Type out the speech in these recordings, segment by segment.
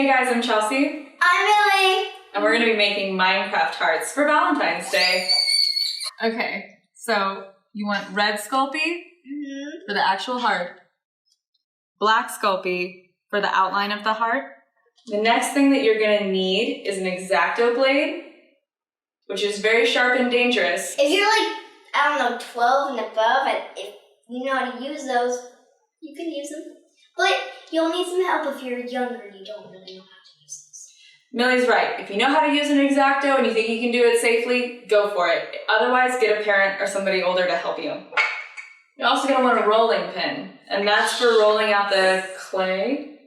Hey guys, I'm Chelsea. I'm Millie. And we're going to be making Minecraft hearts for Valentine's Day. Okay, so you want red Sculpey for the actual heart, black Sculpey for the outline of the heart. The next thing that you're going to need is an X-Acto blade, which is very sharp and dangerous. If you're like, I don't know, 12 and above, and if you know how to use those, you can use them. But you'll need some help if you're younger and you don't really know how to use this. Millie's right. If you know how to use an X-Acto and you think you can do it safely, go for it. Otherwise, get a parent or somebody older to help you. You're also going to want a rolling pin, and that's for rolling out the clay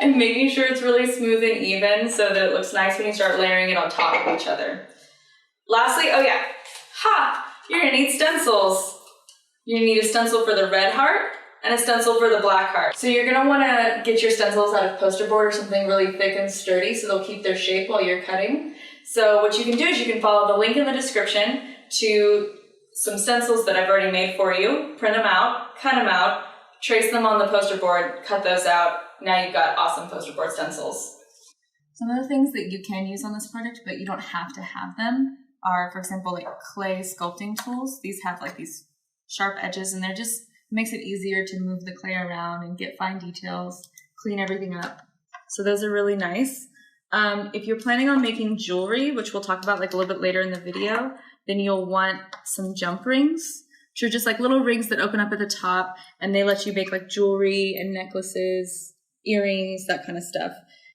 and making sure it's really smooth and even so that it looks nice when you start layering it on top of each other. Lastly, oh yeah, you're going to need stencils. You're going to need a stencil for the red heart and a stencil for the black heart. So you're gonna wanna get your stencils out of poster board or something really thick and sturdy so they'll keep their shape while you're cutting. So what you can do is you can follow the link in the description to some stencils that I've already made for you, print them out, cut them out, trace them on the poster board, cut those out. Now you've got awesome poster board stencils. Some of the things that you can use on this project, but you don't have to have them, are, for example, like clay sculpting tools. These have like these sharp edges and they're just makes it easier to move the clay around and get fine details, clean everything up. So those are really nice. If you're planning on making jewelry, which we'll talk about like a little bit later in the video, then you'll want some jump rings, which are just like little rings that open up at the top and they let you make like jewelry and necklaces, earrings, that kind of stuff.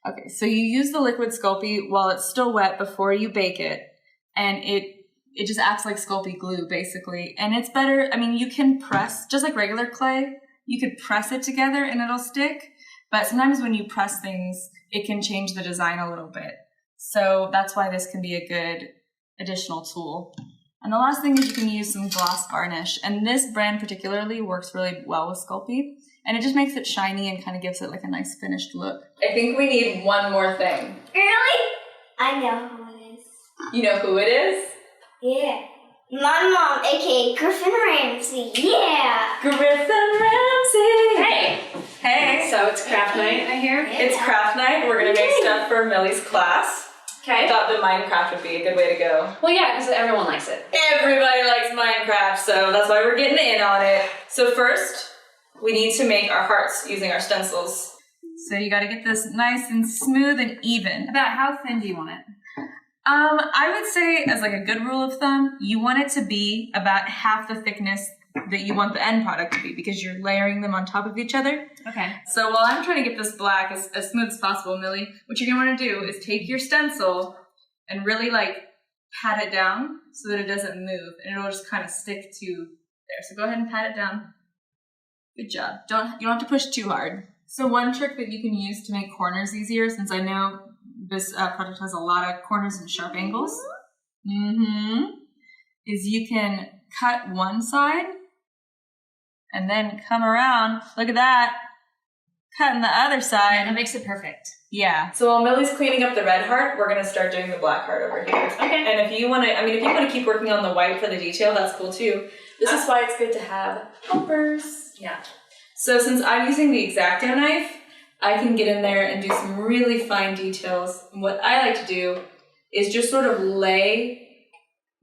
Okay, so you use the liquid Sculpey while it's still wet before you bake it, and it just acts like Sculpey glue, basically. And it's better, I mean, you can press, just like regular clay, you could press it together and it'll stick. But sometimes when you press things, it can change the design a little bit. So that's why this can be a good additional tool. And the last thing is you can use some gloss varnish. And this brand particularly works really well with Sculpey. And it just makes it shiny and kind of gives it like a nice finished look. I think we need one more thing. Really? I know who it is. You know who it is? Yeah. My mom, aka Griffin Ramsey. Yeah. Griffin Ramsey. Hey. So it's craft night, I hear? Yeah. It's craft night. We're going to make stuff for Millie's class. I Okay. thought that Minecraft would be a good way to go. Well, yeah, because everyone likes it. Everybody likes Minecraft, so that's why we're getting in on it. So first, we need to make our hearts using our stencils. So you got to get this nice and smooth and even. About how thin do you want it? I would say, as like a good rule of thumb, you want it to be about half the thickness that you want the end product to be because you're layering them on top of each other. Okay. So while I'm trying to get this black as smooth as possible, Millie, what you're gonna want to do is take your stencil and really like pat it down so that it doesn't move and it'll just kind of stick to there. So go ahead and pat it down. Good job. You don't have to push too hard. So one trick that you can use to make corners easier, since I know this project has a lot of corners and sharp angles, is you can cut one side and then come around. Look at that. Cutting the other side. Yeah, that makes it perfect. Yeah. So while Millie's cleaning up the red heart, we're going to start doing the black heart over here. Okay. And if you want to keep working on the white for the detail, that's cool too. This is why it's good to have helpers. Yeah. So since I'm using the X-Acto knife, I can get in there and do some really fine details. And what I like to do is just sort of lay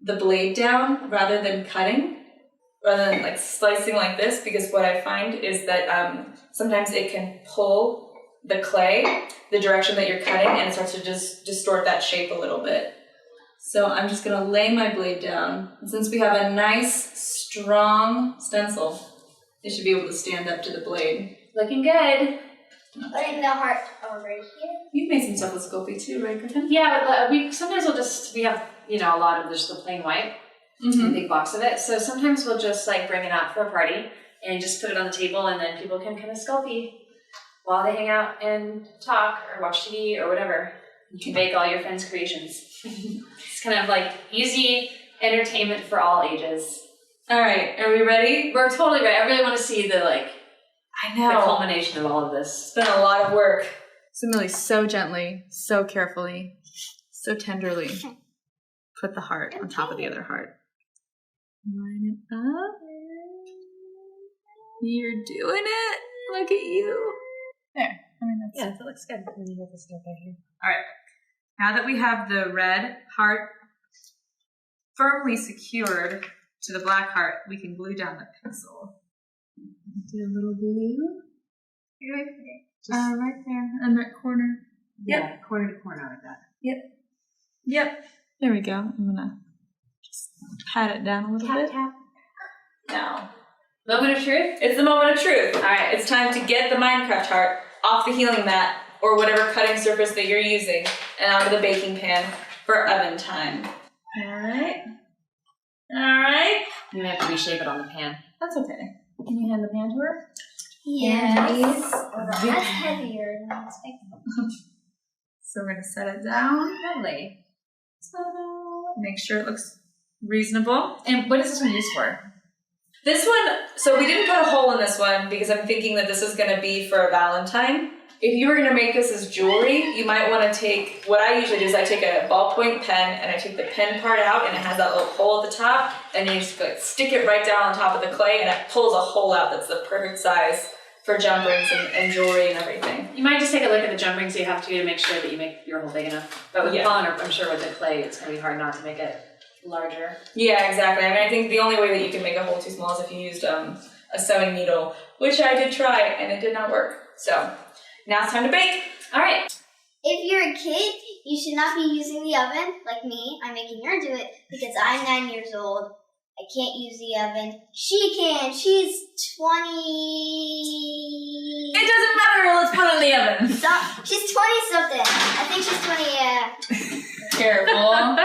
the blade down rather than cutting, rather than like slicing like this, because what I find is that sometimes it can pull the clay the direction that you're cutting and it starts to just distort that shape a little bit. So I'm just gonna lay my blade down. And since we have a nice, strong stencil, it should be able to stand up to the blade. Looking good. Putting the heart over here. You've made some stuff with Sculpey too, right, Griffin? Yeah, but we have, you know, a lot of just the plain white, a big box of it. So sometimes we'll just like bring it out for a party and just put it on the table and then people can kind of Sculpey while they hang out and talk or watch TV or whatever. You can make all your friends' creations. It's kind of like easy entertainment for all ages. All right, are we ready? We're totally ready. I really want to see the I the culmination of all of this. It's been a lot of work. So Millie, so gently, so carefully, so tenderly, put the heart on top of the other heart. Line it up. You're doing it. Look at you. There. I mean, Yeah, that looks good. Let me get this over here. Now that we have the red heart firmly secured to the black heart, we can glue down the pencil. Do a little glue. Right there, in that corner. Yeah, corner to corner like that. Yep. There we go. I'm gonna just pat it down a little bit. Tap. Now, Moment of truth? it's the moment of truth. All right. It's time to get the Minecraft heart off the healing mat or whatever cutting surface that you're using and onto the baking pan for oven time. Alright. You may have to reshape it on the pan. That's okay. Can you hand the pan to her? Yes. That's heavier than I expected. So we're gonna set it down. Lovely. Make sure it looks reasonable. And what is this one used for? This one, so we didn't put a hole in this one because I'm thinking that this is gonna be for a Valentine. If you were gonna make this as jewelry, you might wanna take, what I usually do is I take a ballpoint pen and I take the pen part out and it has that little hole at the top and you just like stick it right down on top of the clay and it pulls a hole out that's the perfect size for jump rings and jewelry and everything. You might just take a look at the jump rings you have to do to make sure that you make your hole big enough. But with polymer, I'm sure with the clay, it's gonna be hard not to make it larger. Yeah, exactly. I mean, I think the only way that you can make a hole too small is if you used a sewing needle, which I did try and it did not work. So now it's time to bake. All right. If you're a kid, you should not be using the oven like me. I'm making her do it because I'm 9 years old. I can't use the oven. She can. She's 20. It doesn't matter. Let's put it in the oven. She's 20 something. I think she's 20. Yeah. Careful.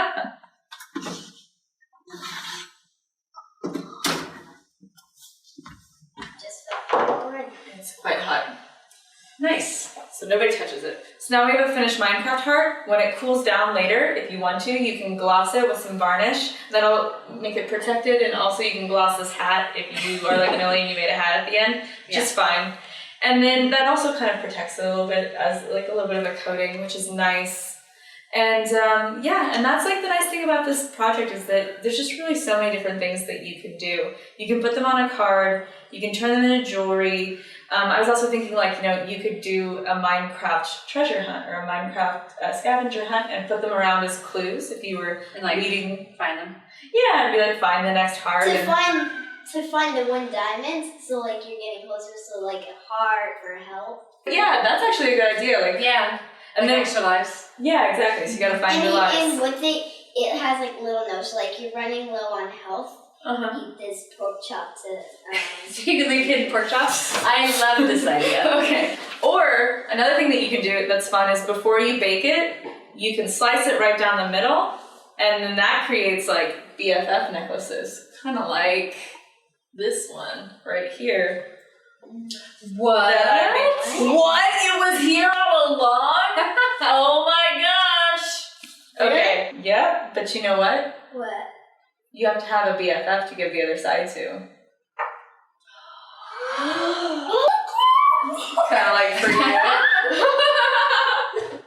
It's quite hot. Nice. So nobody touches it. So now we have a finished Minecraft heart. When it cools down later, if you want to, you can gloss it with some varnish. That'll make it protected, and also you can gloss this hat if you are like Millie and you made a hat at the end, which is fine. And then that also kind of protects it a little bit as like a little bit of a coating, which is nice. And and that's like the nice thing about this project is that there's just really so many different things that you can do. You can put them on a card, you can turn them into jewelry. I was also thinking like, you know, you could do a Minecraft treasure hunt or a Minecraft scavenger hunt and put them around as clues if you were And like leading. find them. Yeah, and be like, find the next heart. To find the 1 diamond, so like you're getting closer, so like a heart for help. Yeah, that's actually a good idea. Like, Yeah. and then extra lives. Yeah, exactly. So you gotta find your lives. And one thing, it has like little notes, like you're running low on health. Uh-huh. Eat this pork chop to. So you can leave hidden pork chops? I love this idea. Okay. Or another thing that you can do that's fun is before you bake it, you can slice it right down the middle, and then that creates like BFF necklaces, kind of like this one right here. What? What? It was here all along? Oh my gosh! Okay. Yep. But you know what? What? You have to have a BFF to give the other side to. Kind of like for you.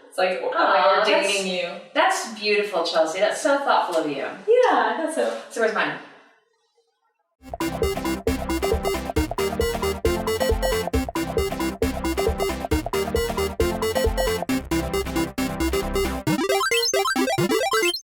It's like we're dating you. That's beautiful, Chelsea. That's so thoughtful of you. Yeah, I thought so. So where's mine?